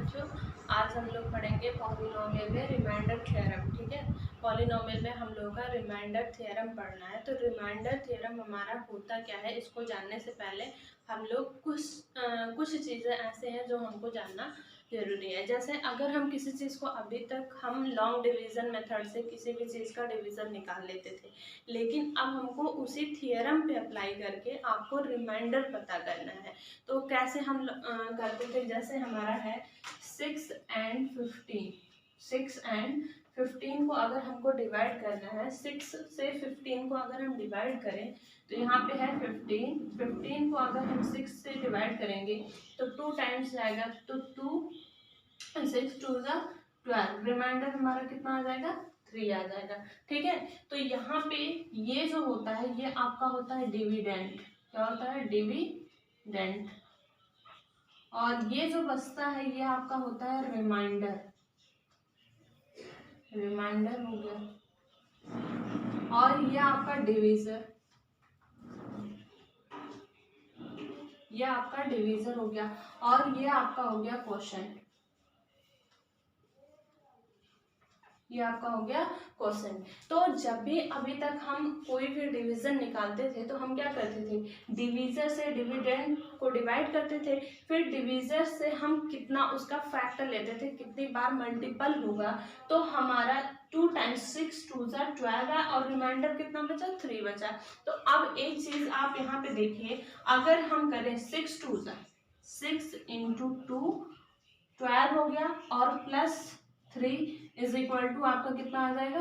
बच्चों, आज हम लोग पढ़ेंगे पॉलिनोमियल में रिमाइंडर थ्योरम। ठीक है, पॉलिनोमियल में हम लोगों का रिमाइंडर थ्योरम पढ़ना है। तो रिमाइंडर थ्योरम हमारा होता क्या है, इसको जानने से पहले हम लोग कुछ चीज़ें ऐसे हैं जो हमको जानना जरूरी है। जैसे अगर हम किसी चीज़ को अभी तक हम लॉन्ग डिवीज़न मेथड से किसी भी चीज़ का डिवीज़न निकाल लेते थे, लेकिन अब हमको उसी थ्योरम पे अप्लाई करके आपको रिमाइंडर पता करना है। तो कैसे हम करते थे, जैसे हमारा है 6 एंड 15। 6 एंड 15 को अगर हमको डिवाइड करना है, 6 से 15 को अगर हम डिवाइड करें तो यहाँ पे है 15। 15 को अगर हम 6 से डिवाइड करेंगे तो 2 टाइम्स जाएगा, तो 6 2 12। रिमाइंडर हमारा कितना आ जाएगा, 3 आ जाएगा। ठीक है, तो यहाँ पे ये जो होता है ये आपका होता है डिविडेंड। क्या होता है, डिविडेंड। और ये जो बचता है ये आपका होता है रिमाइंडर। रिमाइंडर हो गया। और ये आपका डिवीजर, ये आपका डिवीजर हो गया। और ये आपका हो गया क्वोशंट, ये आपका हो गया क्वोशंट। तो जब भी अभी तक हम कोई भी डिवीजन निकालते थे तो हम क्या करते थे, डिवीजर से डिविडेंड को डिवाइड करते थे, फिर डिवीजर से हम कितना उसका फैक्टर लेते थे, कितनी बार मल्टीपल होगा, तो हमारा 2 टाइम्स 6 2 12 है और रिमाइंडर कितना बचा, 3 बचा। तो अब एक चीज आप यहाँ पे देखिए, अगर हम करें 6 2 6 इंटू 2 12 हो गया और प्लस 3 इज इक्वल टू आपका कितना आ जाएगा,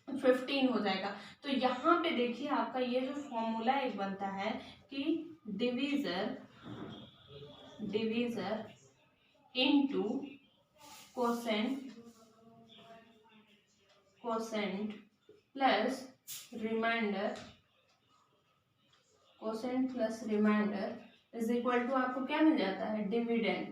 15 हो जाएगा। तो यहाँ पे देखिए आपका ये जो फॉर्मूला एक बनता है कि divisor into quotient plus remainder, quotient plus remainder is equal to आपको क्या मिल जाता है, डिविडेंड।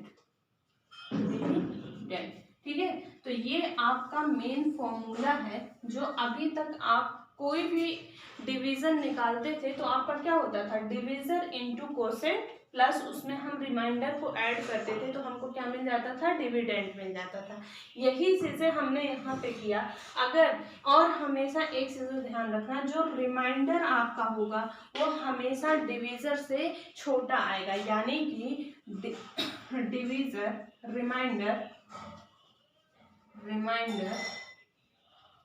ठीक है, तो ये आपका मेन फॉर्मूला है। जो अभी तक आप कोई भी डिवीजन निकालते थे तो आपका क्या होता था, डिवीजर इनटू कोसेंट प्लस उसमें हम रिमाइंडर को ऐड करते थे, तो हमको क्या मिल जाता था, डिविडेंड मिल जाता था। यही चीजें हमने यहाँ पे किया। अगर और हमेशा एक चीज ध्यान रखना, जो रिमाइंडर आपका होगा वो हमेशा डिवीजर से छोटा आएगा, यानी कि divisor remainder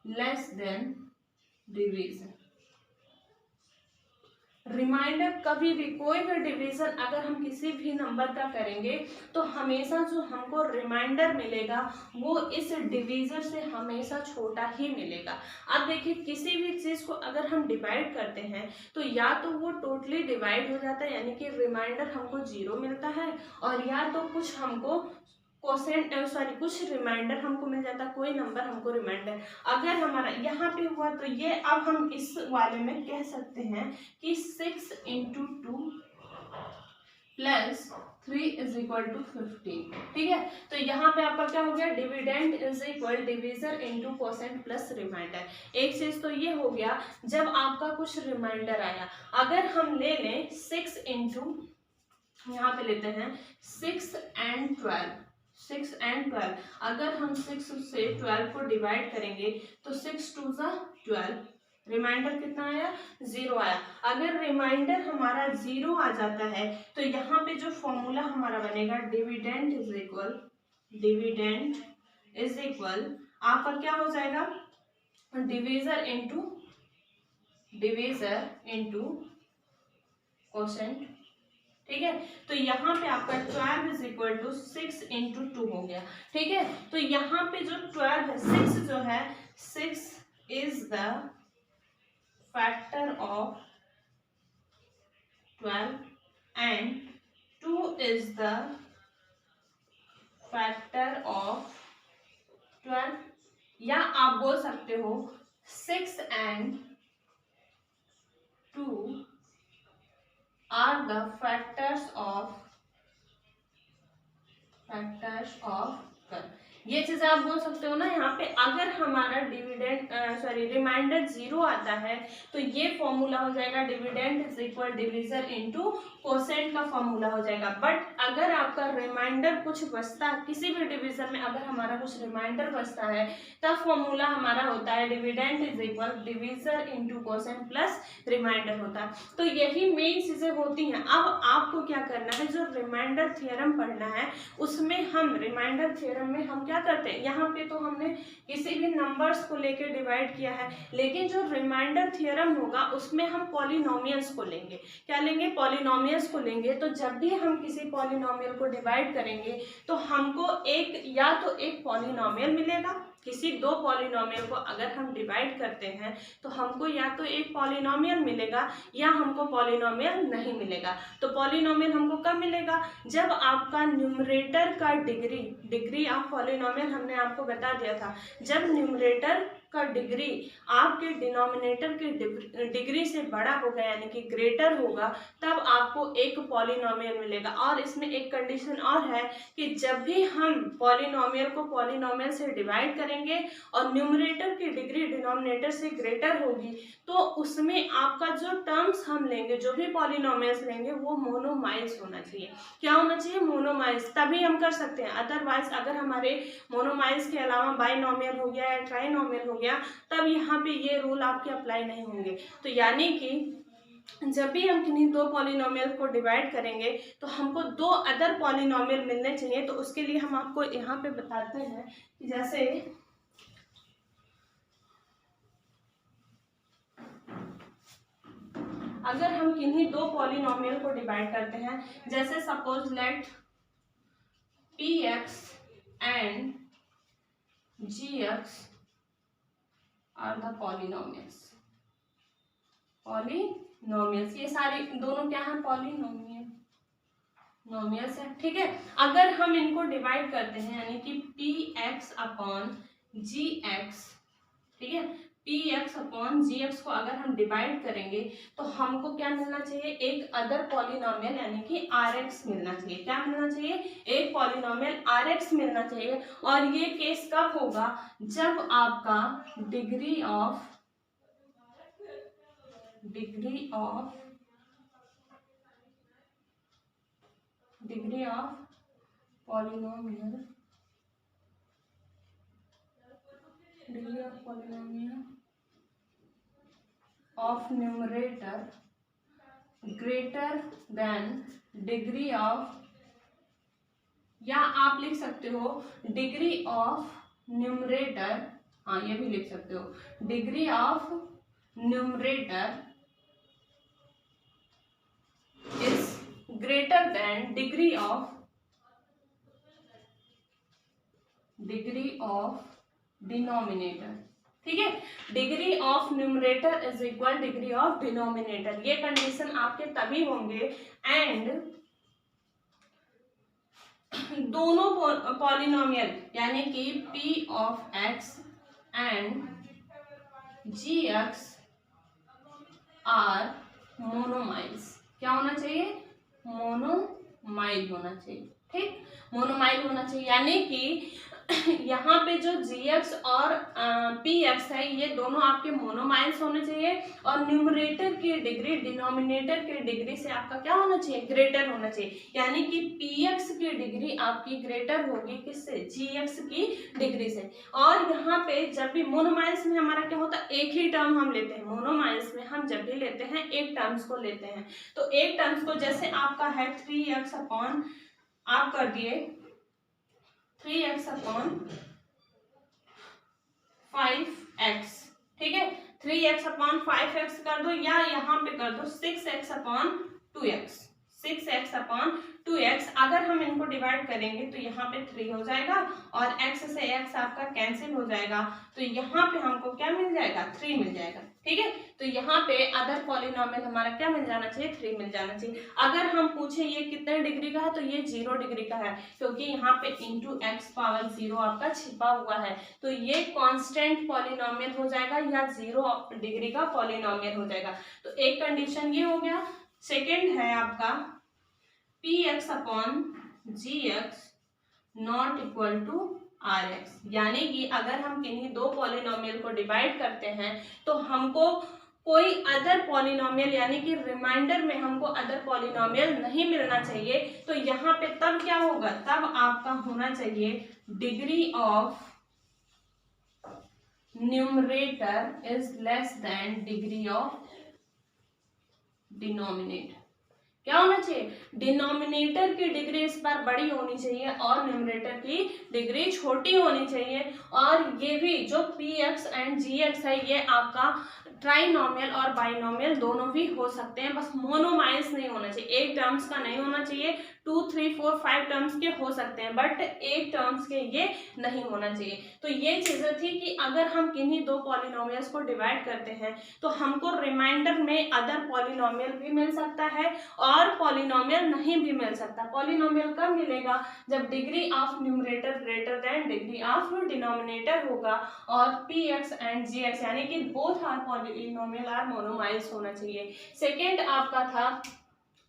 less than division. Remainder कभी भी कोई भी डिवीजन अगर हम किसी भी नंबर का करेंगे तो हमेशा जो हमको रिमाइंडर मिलेगा वो इस डिवीजर से हमेशा छोटा ही मिलेगा। अब देखिए, किसी भी चीज को अगर हम डिवाइड करते हैं तो या तो वो टोटली डिवाइड हो जाता है, यानी कि रिमाइंडर हमको 0 मिलता है, और या तो कुछ हमको कोसेंट कुछ रिमाइंडर हमको मिल जाता है, कोई नंबर हमको रिमाइंडर। अगर हमारा यहाँ पे हुआ तो ये अब हम इस वाले में कह सकते हैं कि 6 into 2 plus 3 is equal to 15। ठीक है, तो यहाँ पे आपका क्या हो गया, dividend is equal divisor into quotient plus remainder. एक चीज तो ये हो गया, जब आपका कुछ रिमाइंडर आया, अगर हम ले लें 6 इंटू, यहाँ पे लेते हैं 6 एंड 12। 6 एंड 12, अगर हम 6 से 12 को डिवाइड करेंगे तो 6 2 12, रिमाइंडर कितना आया, 0 आया। अगर रिमाइंडर हमारा 0 आ जाता है तो यहाँ पे जो फॉर्मूला हमारा बनेगा, डिविडेंड इज इक्वल आपका क्या हो जाएगा, डिवीजर इंटू कोसेंट। ठीक है, तो यहाँ पे आपका 12 इज इक्वल टू 6 इंटू 2 हो गया। ठीक है, तो यहाँ पे जो 12 है, 6 जो है, 6 is the factor of 12 and 2 is the factor of 12, या आप बोल सकते हो 6 and 2 are the factors of कर। ये चीजें आप बोल सकते हो ना यहाँ पे। अगर हमारा रिमाइंडर 0 आता है तो ये फॉर्मूला हो जाएगा dividend is equal divisor into quotient का फॉर्मूला हो जाएगा। बट अगर आपका रिमाइंडर कुछ बचता, किसी भी डिवीजन में अगर हमारा कुछ रिमाइंडर बचता है, तब फॉर्मूला हमारा होता है dividend is equal divisor into quotient plus remainder होता है। तो यही मेन चीजें होती हैं। अब आपको क्या करना है, जो रिमाइंडर थ्योरम पढ़ना है उसमें हम रिमाइंडर थ्योरम में हम क्या करते हैं, यहाँ पे तो हमने किसी भी नंबर्स को लेकर डिवाइड किया है, लेकिन जो रिमाइंडर थ्योरम होगा उसमें हम पॉलिनोमियल्स को लेंगे। क्या लेंगे, पॉलिनोमियल्स को लेंगे। तो जब भी हम किसी पॉलिनोमियल को डिवाइड करेंगे तो हमको एक या तो एक पॉलिनोमियल मिलेगा, किसी दो पॉलिनोमियल को अगर हम डिवाइड करते हैं तो हमको या तो एक पॉलिनोमियल मिलेगा या हमको पॉलिनोमियल नहीं मिलेगा। तो पॉलिनोमियल हमको कब मिलेगा, जब आपका न्यूमरेटर का डिग्री ऑफ पॉलिनोमियल हमने आपको बता दिया था, जब न्यूमरेटर का डिग्री आपके डिनोमिनेटर की डिग्री से बड़ा होगा यानी कि ग्रेटर होगा, तब आपको एक पॉलिनोमियल मिलेगा। और इसमें एक कंडीशन और है कि जब भी हम पॉलिनोमियल को पॉलिनोमियल से डिवाइड करेंगे और न्यूमरेटर की डिग्री डिनोमिनेटर से ग्रेटर होगी, तो उसमें आपका जो टर्म्स हम लेंगे, जो भी पॉलिनोमियल्स लेंगे, वो मोनोमाइल्स होना चाहिए। क्या होना चाहिए, मोनोमाइल्स, तभी हम कर सकते हैं। अदरवाइज अगर हमारे मोनोमाइल्स के अलावा बाइनोमियल हो गया या ट्राइनोमियल हो गया, तब यहाँ पे ये रूल आपके अप्लाई नहीं होंगे। तो यानी कि जब भी हम किन्हीं दो पॉलिनोमियल को डिवाइड करेंगे तो हमको दो अदर पॉलिनोमियल मिलने चाहिए। तो उसके लिए हम आपको यहाँ पे बताते हैं कि जैसे अगर हम किन्हीं दो पॉलिनोमियल को डिवाइड करते हैं, जैसे suppose let px and gx are the polynomials. ये सारे दोनों क्या है, पॉलिनोमियल्स है, ठीक है। अगर हम इनको डिवाइड करते हैं यानी कि px अपॉन gx, ठीक है, px अपॉन gx को अगर हम डिवाइड करेंगे तो हमको क्या मिलना चाहिए, एक अदर पॉलिनोमियल यानी कि rx मिलना चाहिए। क्या मिलना चाहिए, एक पॉलिनोमियल rx मिलना चाहिए। और ये केस कब होगा, जब आपका degree of polynomial of numerator greater than degree of, या आप लिख सकते हो डिग्री ऑफ न्यूमरेटर, हाँ ये भी लिख सकते हो, degree of numerator is greater than degree of denominator, ठीक है। Degree of numerator is equal degree of denominator, ये कंडीशन आपके तभी होंगे एंड दोनों पॉलिनोमियल यानी कि p of x and gx are monomials. क्या होना चाहिए, मोनोमाइल होना चाहिए, ठीक, मोनोमाइल होना चाहिए। यानी कि यहाँ पे जो gx और px है ये दोनों आपके मोनोमाइल्स होने चाहिए और न्यूमरेटर की डिग्री डिनोमिनेटर की डिग्री से आपका क्या होना चाहिए, ग्रेटर होना चाहिए। यानी कि px की डिग्री आपकी ग्रेटर होगी किससे, gx की डिग्री से। और यहाँ पे जब भी मोनोमाइल्स में हमारा क्या होता है, एक ही टर्म हम लेते हैं। मोनोमाइल्स में हम जब भी लेते हैं एक टर्म्स को लेते हैं। तो एक टर्म्स को जैसे आपका है 3x अपॉन, आप कर दिए 3x अपॉन 5x, ठीक है, 3x अपॉन 5x कर दो, या यहाँ पे कर दो 6x upon 2x, 6x upon 2x। अगर हम इनको डिवाइड करेंगे तो यहाँ पे 3 हो जाएगा और x से x आपका कैंसिल हो जाएगा, तो यहाँ पे हमको क्या मिल जाएगा, 3 मिल जाएगा, ठीक है। तो यहाँ पे अदर पॉलिनोमियल हमारा क्या मिल जाना चाहिए, 3 मिल जाना चाहिए। अगर हम पूछे ये कितने डिग्री का है तो ये 0 डिग्री का है, क्योंकि यहाँ पे इंटू x पावर 0 आपका छिपा हुआ है, तो ये कांस्टेंट पॉलिनोमियल हो जाएगा या 0 डिग्री का पॉलिनोमियल हो जाएगा। तो एक कंडीशन ये हो गया। सेकेंड है आपका px upon gx not equal to r x. यानी कि अगर हम किन्हीं दो पॉलिनोमियल को डिवाइड करते हैं तो हमको कोई अदर पॉलिनोमियल यानी कि रिमाइंडर में हमको अदर पॉलिनोमियल नहीं मिलना चाहिए। तो यहाँ पे तब क्या होगा, तब आपका होना चाहिए degree of numerator is less than degree of denominator. क्या होना चाहिए, डिनोमिनेटर की डिग्री इस बार बड़ी होनी चाहिए और न्यूमरेटर की डिग्री छोटी होनी चाहिए। और ये भी जो p x and ji x है ये आपका ट्राइनोमियल और बाइनोमियल दोनों भी हो सकते हैं, बस मोनोमाइल्स नहीं होना चाहिए, एक टर्म्स का नहीं होना चाहिए। 2, 3, 4, 5 टर्म्स के हो सकते हैं बट एक टर्म्स के ये नहीं होना चाहिए। तो ये चीजें थी कि अगर हम किन्हीं दो पॉलिनोमियल्स को डिवाइड करते हैं तो हमको रिमाइंडर में अदर पॉलिनोमियल भी मिल सकता है और पॉलिनोमियल नहीं भी मिल सकता। पॉलिनोमियल कब मिलेगा, जब degree of numerator greater than degree of denominator होगा और p x and ji x यानी कि both are polynomial are monomials होना चाहिए। सेकेंड आपका था,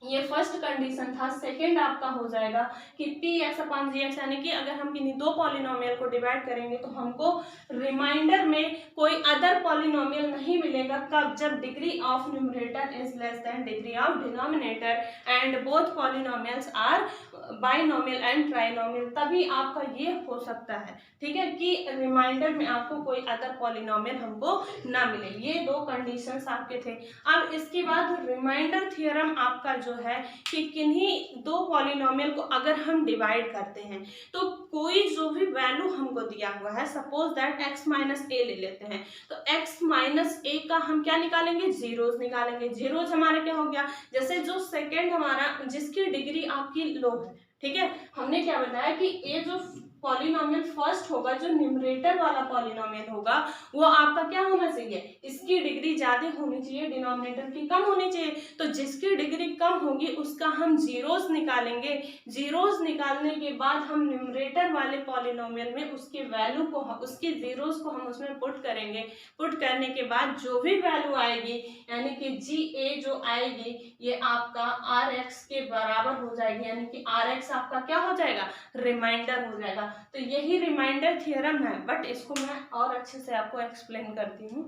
ये फर्स्ट कंडीशन था। सेकंड आपका हो जाएगा कि पी एक्स अपॉन जी एक्स यानी कि अगर हम किन्हीं दो पॉलिनोमियल को डिवाइड करेंगे तो हमको रिमाइंडर में कोई अदर पॉलिनोमियल नहीं मिलेगा। कब, जब degree of numerator is less than degree of denominator and both polynomials are binomial and trinomial, तभी आपका ये हो सकता है। ठीक है, कि रिमाइंडर में आपको कोई अदर पॉलिनोमियल हमको ना मिले। ये दो कंडीशंस आपके थे। अब इसके बाद रिमाइंडर थ्योरम आपका जो है कि किन्हीं दो पॉलिनोमियल को अगर हम डिवाइड करते हैं तो कोई जो भी वैल्यू हमको दिया हुआ है, सपोज दैट x माइनस ए ले लेते हैं, तो x माइनस ए का हम क्या निकालेंगे, जीरोस निकालेंगे। जीरोस हमारा क्या हो गया, जैसे जो सेकेंड हमारा जिसकी डिग्री आपकी लो है, ठीक है, हमने क्या बताया कि ए जो पॉलिनोमियल फर्स्ट होगा, जो न्यूमरेटर वाला पॉलिनोमियल होगा, वो आपका क्या होना चाहिए, इसकी डिग्री ज्यादा होनी चाहिए, डिनोमिनेटर की कम होनी चाहिए। तो जिसकी डिग्री कम होगी उसका हम जीरोस निकालेंगे। जीरोस निकालने के बाद हम न्यूमरेटर वाले पॉलिनोमियल में उसके वैल्यू को, उसके जीरोस को हम उसमें पुट करेंगे। पुट करने के बाद जो भी वैल्यू आएगी यानी कि जी ए जो आएगी ये आपका आर एक्स के बराबर हो जाएगी, यानी कि आर एक्स आपका क्या हो जाएगा, रिमाइंडर हो जाएगा। तो यही रिमाइंडर थ्योरम है, बट इसको मैं और अच्छे से आपको एक्सप्लेन करती हूँ।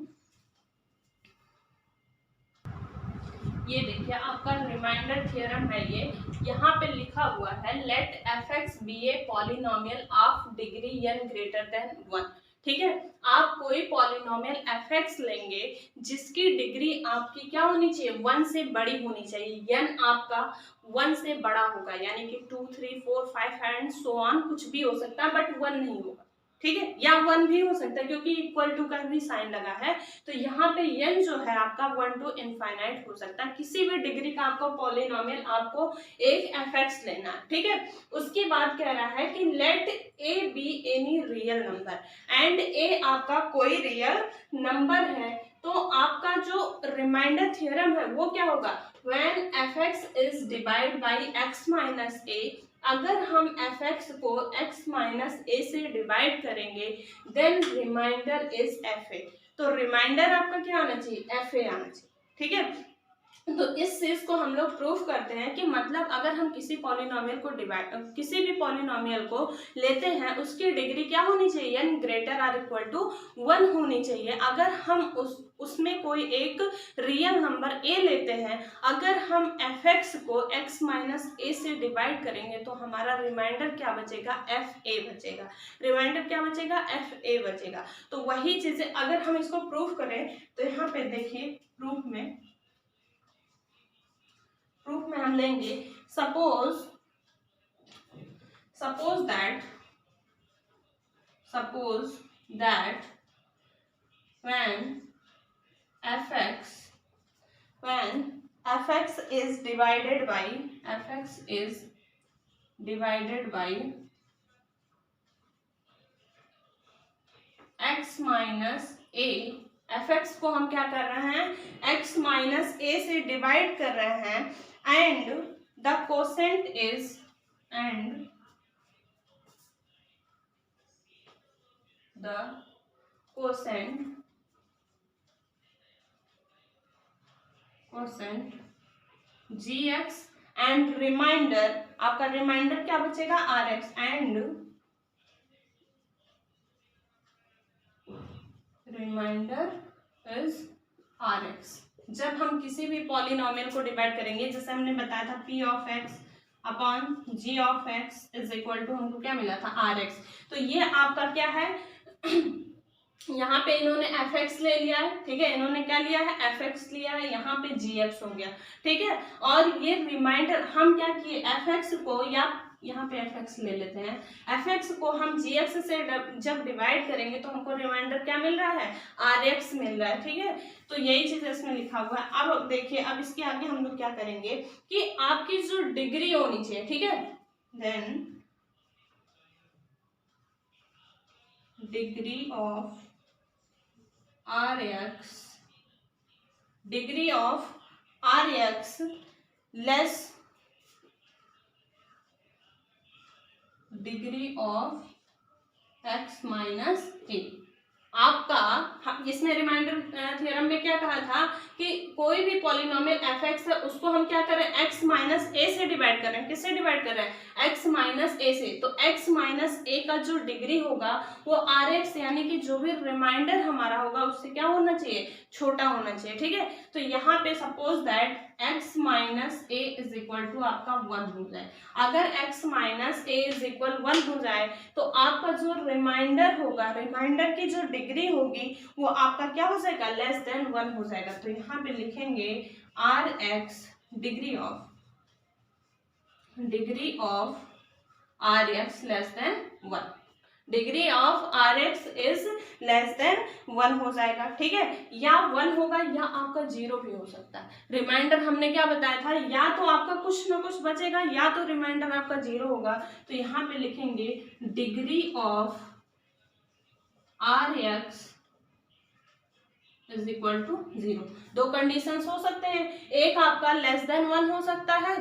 ये देखिए आपका रिमाइंडर थ्योरम है, ये यहाँ पे लिखा हुआ है let f x be a polynomial of degree n greater than 1। ठीक है, आप कोई पॉलिनोमियल एफ एक्स लेंगे जिसकी डिग्री आपकी क्या होनी चाहिए, 1 से बड़ी होनी चाहिए। n आपका 1 से बड़ा होगा, यानी कि 2, 3, 4, 5 एंड सो ऑन, कुछ भी हो सकता है बट 1 नहीं होगा। ठीक है, या 1 भी हो सकता है क्योंकि इक्वल टू का भी साइन लगा है। तो यहाँ पे n जो है आपका 1 to इनफाइनाइट हो सकता है। किसी भी डिग्री का आपको पॉलिनोमियल आपको एक एफ लेना है। ठीक है, उसके बाद कह रहा है कि let a be any real number and a आपका कोई रियल नंबर है। तो आपका जो रिमाइंडर थ्योरम है वो क्या होगा, when f(x) is divide by x minus a, अगर हम f(x) को x माइनस a से डिवाइड करेंगे देन रिमाइंडर इज fa। तो रिमाइंडर आपका क्या आना चाहिए, fa आना चाहिए। ठीक है, तो इस चीज को हम लोग प्रूफ करते हैं कि मतलब अगर हम किसी पॉलिनोमियल को डिवाइड, किसी भी पॉलिनोमियल को लेते हैं उसकी डिग्री क्या होनी चाहिए, n greater or equal to 1 होनी चाहिए। अगर हम उसमें कोई एक रियल नंबर a लेते हैं, अगर हम f(x) को x माइनस a से डिवाइड करेंगे तो हमारा रिमाइंडर क्या बचेगा, fa बचेगा। रिमाइंडर क्या बचेगा, fa बचेगा। तो वही चीजें अगर हम इसको प्रूफ करें तो यहाँ पे देखिए प्रूफ में हम लेंगे suppose that when fx is divided by x minus a, fx को हम क्या कर रहे हैं, x माइनस a से डिवाइड कर रहे हैं and the quotient is gx and remainder, आपका रिमाइंडर क्या बचेगा, rx and remainder is r x. जब हम किसी भी पॉलिनोमियल को डिवाइड करेंगे, जैसे हमने बताया था p of x upon g of x is equal to, हमको क्या मिला था आर एक्स। तो ये आपका क्या है यहाँ पे इन्होंने एफ एक्स ले लिया है, ठीक है, इन्होंने क्या लिया है एफ एक्स लिया है, यहाँ पे जी एक्स हो गया, ठीक है। और ये रिमाइंडर हम क्या किए, एफ एक्स को, या यहाँ पे एफ एक्स ले लेते हैं, एफ एक्स को हम जी एक्स से जब डिवाइड करेंगे तो हमको रिमाइंडर क्या मिल रहा है, आर एक्स मिल रहा है, ठीक है। तो यही चीज इसमें लिखा हुआ है। अब देखिए, अब इसके आगे हम लोग क्या करेंगे कि आपकी जो डिग्री होनी चाहिए, ठीक है, then degree of are x, degree of are x less degree of X minus A. आपका इसमें रिमाइंडर थ्योरम में क्या कहा था कि कोई भी पॉलिनोमियल एफ एक्स है उसको हम क्या कर रहे हैं, एक्स माइनस ए से डिवाइड कर रहे हैं। किससे डिवाइड कर रहे हैं, एक्स माइनस ए से। तो एक्स माइनस ए का जो डिग्री होगा वो आर एक्स, यानी कि जो भी रिमाइंडर हमारा होगा उससे क्या होना चाहिए, छोटा होना चाहिए, ठीक है। तो यहाँ पे suppose that x minus a is equal to आपका 1 हो जाए। अगर x minus a is equal 1 हो जाए तो आपका जो रिमाइंडर होगा, रिमाइंडर की जो डिग्री होगी वो आपका क्या हो जाएगा, लेस देन 1 हो जाएगा। तो यहाँ पे लिखेंगे are x degree of are x less than 1, degree of are x is less than 1 हो जाएगा, ठीक है। या 1 होगा या आपका 0 भी हो सकता है। रिमाइंडर हमने क्या बताया था, या तो आपका कुछ ना कुछ बचेगा या तो रिमाइंडर आपका 0 होगा। तो यहाँ पे लिखेंगे degree of are x is equal to 0। दो कंडीशंस हो सकते हैं, एक आपका लेस देन 1 हो सकता है,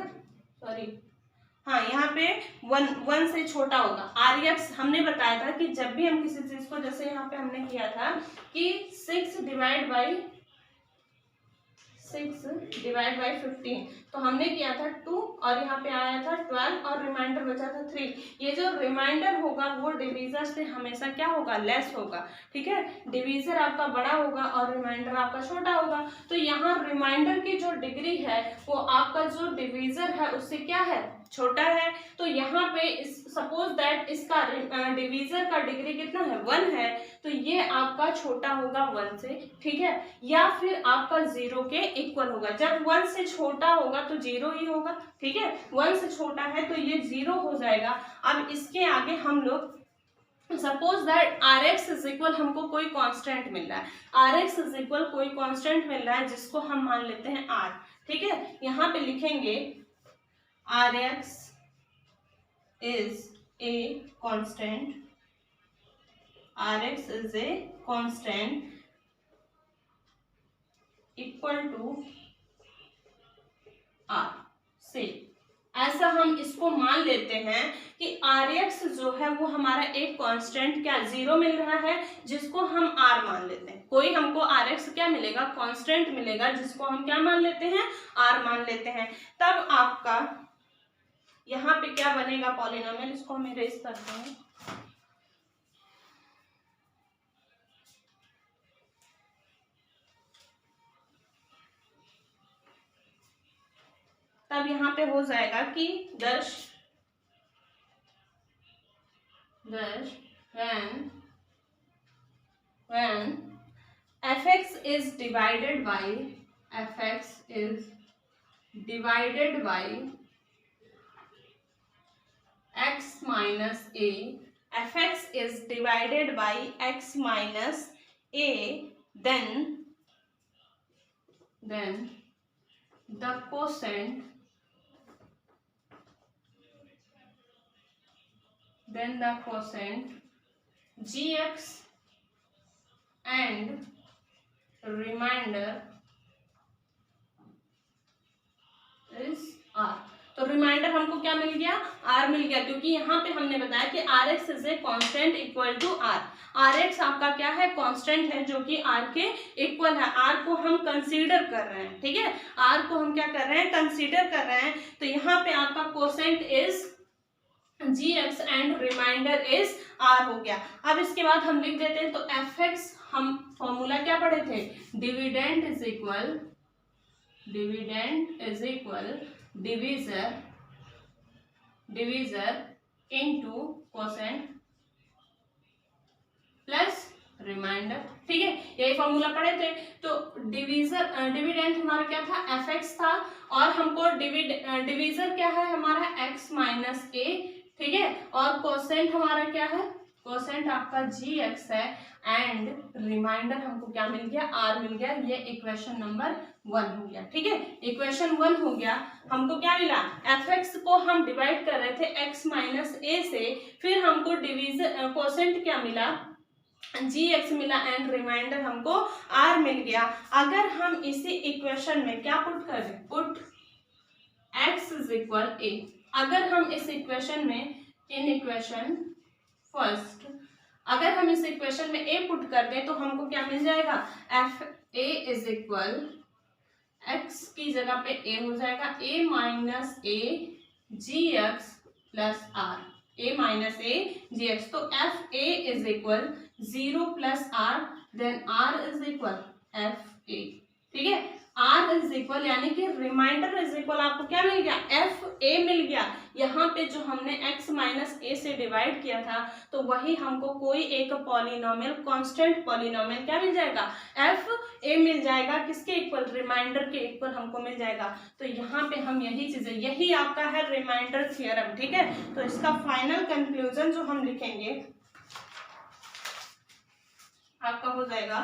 सॉरी हाँ, यहाँ पे 1 से छोटा होगा। आर एक्स हमने बताया था कि जब भी हम किसी चीज को, जैसे यहाँ पे हमने किया था कि 6 डिवाइड बाई 15, तो हमने किया था 2 और यहाँ पे आया था 12 और रिमाइंडर बचा था 3। ये जो रिमाइंडर होगा वो डिवीजर से हमेशा क्या होगा, लेस होगा, ठीक है। डिवीजर आपका बड़ा होगा और रिमाइंडर आपका छोटा होगा। तो यहाँ रिमाइंडर की जो डिग्री है वो आपका जो डिवीजर है उससे क्या है, छोटा है। तो यहाँ पे सपोज दैट इसका डिवीजर का डिग्री कितना है, 1 है, तो ये आपका छोटा होगा 1 से, ठीक है। या फिर आपका 0 के इक्वल होगा। जब 1 से छोटा होगा तो 0 ही होगा, ठीक है। 1 से छोटा है तो ये 0 हो जाएगा। अब इसके आगे हम लोग suppose that R x is equal, हमको कोई कांस्टेंट मिल रहा है, आर एक्स इज इक्वल कोई कांस्टेंट मिल रहा है जिसको हम मान लेते हैं आर, ठीक है। यहाँ पे लिखेंगे are x is a constant, R x is a constant equal to R से। ऐसा हम इसको मान लेते हैं कि आर एक्स जो है वो हमारा एक कांस्टेंट क्या 0 मिल रहा है जिसको हम आर मान लेते हैं। कोई हमको आर एक्स क्या मिलेगा, कांस्टेंट मिलेगा जिसको हम क्या मान लेते हैं, आर मान लेते हैं। तब आपका यहाँ पे क्या बनेगा पॉलिनोमियल, इसको हम इरेज करते हैं। तब यहाँ पे हो जाएगा कि 10 when fx is divided by x minus a, fx is divided by x minus a, then the quotient gx and remainder is r। तो रिमाइंडर हमको क्या मिल गया, आर मिल गया, क्योंकि यहाँ पे हमने बताया कि R x is a constant equal to R. R x आपका क्या है, कांस्टेंट है जो कि आर के इक्वल है। आर को हम कंसीडर कर रहे हैं, ठीक है, आर को हम क्या कर रहे हैं, कंसीडर कर रहे हैं। तो यहाँ पे आपका quotient is G x and remainder is R हो गया। अब इसके बाद हम लिख देते हैं, तो एफ एक्स हम फॉर्मूला क्या पढ़े थे, dividend is equal divisor into quotient plus remainder. ठीक है, यही फॉर्मूला पढ़े थे। तो डिविडेंड हमारा क्या था, एफ एक्स था, और हमको डिवीजर क्या है हमारा, एक्स माइनस ए। ठीक है, और कोसेंट हमारा क्या है, कोसेंट आपका जी एक्स है, एंड रिमाइंडर हमको क्या मिल गया, आर मिल गया। ये इक्वेशन नंबर 1 हो गया। ठीक है, इक्वेशन 1 हो गया। हमको क्या मिला, एफ एक्स को हम डिवाइड कर रहे थे एक्स माइनस ए से, फिर हमको डिवीजन कोसेंट क्या मिला, जी एक्स मिला, एंड रिमाइंडर हमको आर मिल गया। अगर हम इसी इक्वेशन में क्या पुट करें, पुट एक्स इज इक्वल ए। अगर हम इस इक्वेशन में, इन इक्वेशन फर्स्ट, अगर हम इस इक्वेशन में ए पुट कर दें तो हमको क्या मिल जाएगा, F A is equal, X की जगह पे ए हो जाएगा, A minus A G X plus R, A minus A G X. तो F A is equal 0 plus R, then R is equal F A. ठीक है, आर इज इक्वल यानी कि रिमाइंडर इज इक्वल आपको क्या मिल गया, एफ ए मिल गया। यहाँ पे जो हमने x माइनस ए से डिवाइड किया था, तो वही हमको कोई एक पॉलिनोमियल, कांस्टेंट पॉलिनोमियल क्या मिल जाएगा, एफ ए मिल जाएगा। किसके इक्वल, रिमाइंडर के इक्वल हमको मिल जाएगा। तो यहाँ पे हम यही चीजें, यही आपका है रिमाइंडर थ्योरम। ठीक है, तो इसका फाइनल कंक्लूजन जो हम लिखेंगे आपका हो जाएगा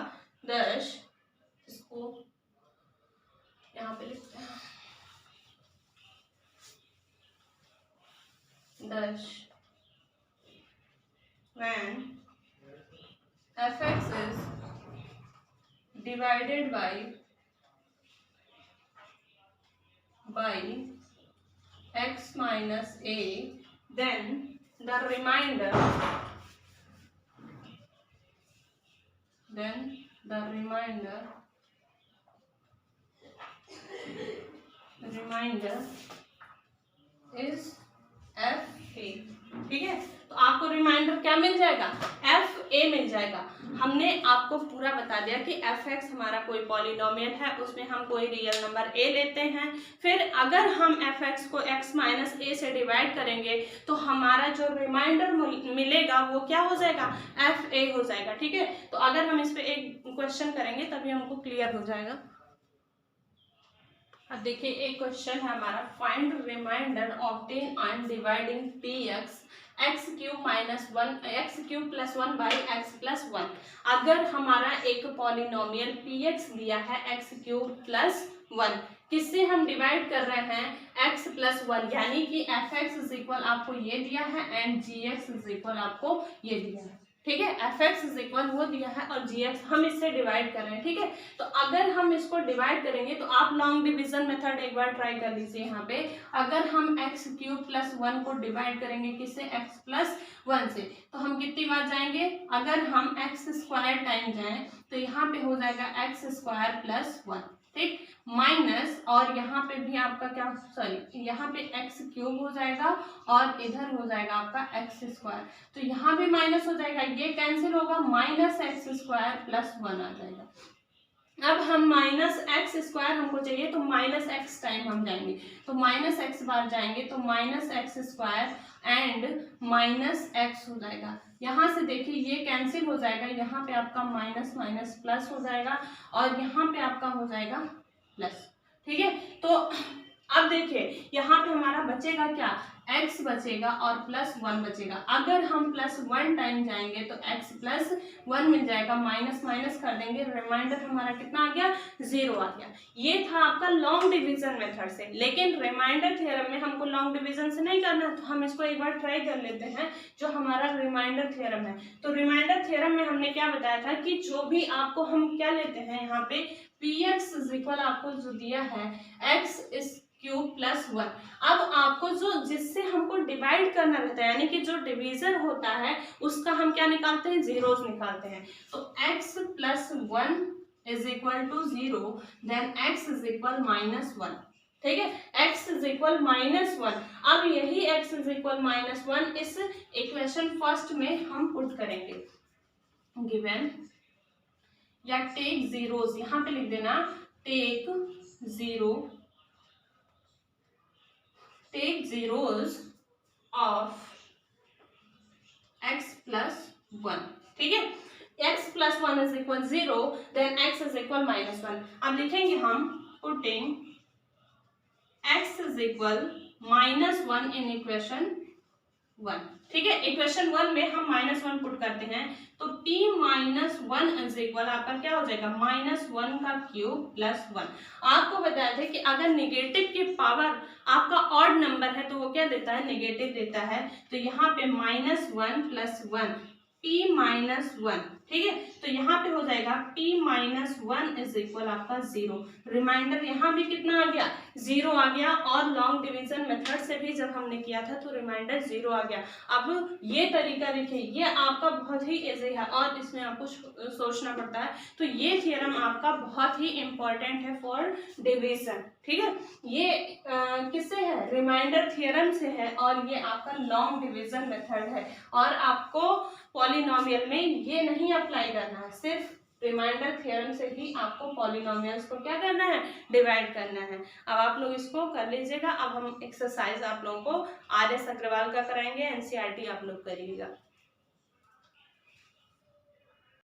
दश, इसको यहाँ पे लिखते हैं, दश when f(x) is divided by x minus a, then the remainder is f a। ठीक है, तो आपको रिमाइंडर क्या मिल जाएगा, एफ ए मिल जाएगा। हमने आपको पूरा बता दिया कि एफ एक्स हमारा कोई पॉलिनोमियल है, उसमें हम कोई रियल नंबर ए लेते हैं, फिर अगर हम एफ एक्स को एक्स माइनस ए से डिवाइड करेंगे तो हमारा जो रिमाइंडर मिलेगा वो क्या हो जाएगा, एफ ए हो जाएगा। ठीक है, तो अगर हम इस पे एक क्वेश्चन करेंगे तभी हमको क्लियर हो जाएगा। अब देखिए, एक क्वेश्चन है हमारा, find remainder obtain on dividing P x x cube minus 1 x cube plus 1 by x plus 1। अगर हमारा एक पॉलिनोमियल पी एक्स दिया है एक्स क्यूब प्लस 1, किससे हम डिवाइड कर रहे हैं, एक्स प्लस 1, यानी कि एफ एक्स इज इक्वल आपको ये दिया है and ji x is equal आपको ये दिया है। ठीक है, एफ एक्स इज इक्वल वो दिया है और जी एक्स हम इससे डिवाइड कर रहे हैं। ठीक है, तो अगर हम इसको डिवाइड करेंगे तो आप लॉन्ग डिवीजन मेथड एक बार ट्राई कर लीजिए। यहाँ पे अगर हम एक्स क्यूब प्लस 1 को डिवाइड करेंगे किससे, एक्स प्लस 1 से, तो हम कितनी बार जाएंगे, अगर हम एक्स स्क्वायर टाइम जाएं तो यहाँ पे हो जाएगा एक्स स्क्वायर प्लस 1। ठीक, माइनस, और यहाँ पे भी आपका क्या, सॉरी यहाँ पे एक्स क्यूब हो जाएगा और इधर हो जाएगा आपका एक्स स्क्वायर, तो यहाँ भी माइनस हो जाएगा, ये कैंसिल होगा, माइनस एक्स स्क्वायर प्लस 1 आ जाएगा। अब हम माइनस एक्स स्क्वायर हमको चाहिए, तो माइनस एक्स टाइम हम जाएंगे, तो माइनस एक्स बार जाएंगे तो minus x square and minus x हो जाएगा। यहाँ से देखिए ये कैंसिल हो जाएगा, यहाँ पे आपका माइनस माइनस प्लस हो जाएगा और यहाँ पे आपका हो जाएगा प्लस। ठीक है, तो अब देखिए यहाँ पे हमारा बचेगा क्या, x बचेगा और प्लस 1 बचेगा। अगर हम प्लस 1 टाइम जाएंगे तो x प्लस 1 मिल जाएगा, माइनस माइनस कर देंगे, रिमाइंडर हमारा कितना आ गया, 0 आ गया। ये था आपका लॉन्ग डिवीजन मेथड से, लेकिन रिमाइंडर थ्योरम में हमको लॉन्ग डिवीजन से नहीं करना, तो हम इसको एक बार ट्राई कर लेते हैं, जो हमारा रिमाइंडर थ्योरम है। तो रिमाइंडर थ्योरम में हमने क्या बताया था कि जो भी आपको हम क्या लेते हैं, यहाँ पे पी एक्स इज इक्वल आपको जो दिया है एक्स इज क्यूब प्लस 1। अब आपको जो जिससे हमको डिवाइड करना रहता है, यानी कि जो डिवीजर होता है उसका हम क्या निकालते हैं, जीरोस निकालते हैं। तो x plus 1 is equal to 0, then x is equal minus 1। ठीक है, x इज इक्वल माइनस 1। अब यही x इज इक्वल -1 इस इक्वेशन फर्स्ट में हम पुट करेंगे। गिवन या टेक जीरोस, यहाँ पे लिख देना take zeros of x plus 1, ठीक है। x plus 1 is equal 0, then x is equal -1। अब लिखेंगे हम putting x is equal -1 in equation 1, ठीक है। इक्वेशन 1 में हम -1 पुट करते हैं तो p -1 इज इक्वल आपका क्या हो जाएगा, -1 का क्यूब प्लस 1। आपको बताया था कि अगर निगेटिव की पावर आपका ऑड नंबर है तो वो क्या देता है, नेगेटिव देता है। तो यहाँ पे -1 प्लस 1 p -1, ठीक है। तो यहाँ पे हो जाएगा p -1 इज इक्वल आपका 0। रिमाइंडर यहाँ भी कितना आ गया, 0 आ गया। और लॉन्ग डिवीजन मेथड से भी जब हमने किया था तो रिमाइंडर 0 आ गया। अब ये तरीका देखिए, ये आपका बहुत ही इजी है और इसमें आपको सोचना पड़ता है। तो ये थियरम आपका बहुत ही इंपॉर्टेंट है फॉर डिवीजन, ठीक है। ये किससे है, रिमाइंडर थियरम से है और ये आपका लॉन्ग डिवीजन मेथड है। और आपको पॉलिनोमियल में ये नहीं अप्लाई करना है, सिर्फ रिमाइंडर थ्योरम से ही आपको पॉलिनोमियल्स को क्या करना है, डिवाइड करना है। अब आप लोग इसको कर लीजिएगा। अब हम एक्सरसाइज आप लोगों को RS अग्रवाल का कराएंगे, NCERT आप लोग करिएगा।